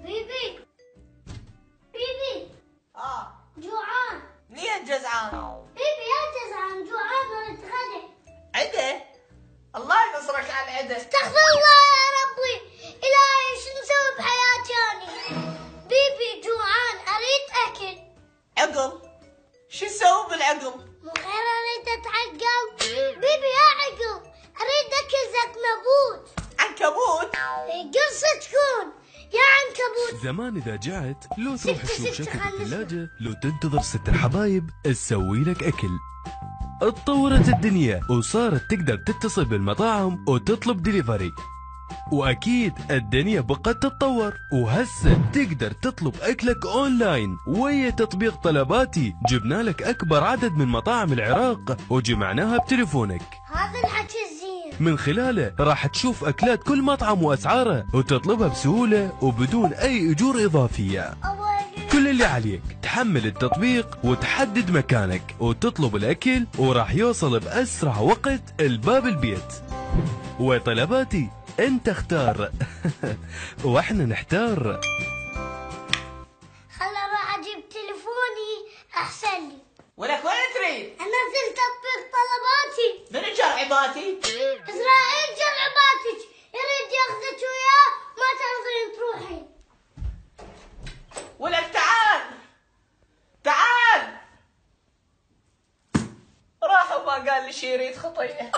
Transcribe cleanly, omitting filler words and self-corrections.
بيبي بيبي جوعان. ليه جزعان؟ بيبي يا جزعان جوعان ورد غدا. عده؟ الله ينصرك على العده. استغفر الله يا ربي، إلهي شو نسوي بحياتي أنا؟ بيبي جوعان أريد أكل. عقل؟ شو تسوي بالعقل؟ مو خير أريد أتعقل؟ بيبي يا عقل أريد أكل زكنبوت. عنكبوت؟ قصة تكون يا عنكبوت. زمان إذا جعت لو تروح تشوف شكل الثلاجة، لو تنتظر ست الحبايب تسوي لك أكل. اتطورت الدنيا وصارت تقدر تتصل بالمطاعم وتطلب ديليفري، وأكيد الدنيا بقت تتطور، وهسه تقدر تطلب أكلك أونلاين ويا تطبيق طلباتي. جبنا لك أكبر عدد من مطاعم العراق وجمعناها بتليفونك. هذا الحكي الزين. من خلاله راح تشوف أكلات كل مطعم وأسعاره وتطلبها بسهولة وبدون أي أجور إضافية. كل اللي عليك تحمل التطبيق وتحدد مكانك وتطلب الأكل، وراح يوصل بأسرع وقت الباب البيت. وطلباتي انت اختار واحنا نحتار. خلا راح اجيب تليفوني احسن لي. ولك وين تريد؟ انزل تطبيق طلباتي. من جرعباتي؟ اسرائيل جرعباتك يريد ياخذك وياه ما تقدرين تروحين. ولك تعال تعال. راح وما قال لي شي يريد خطيه.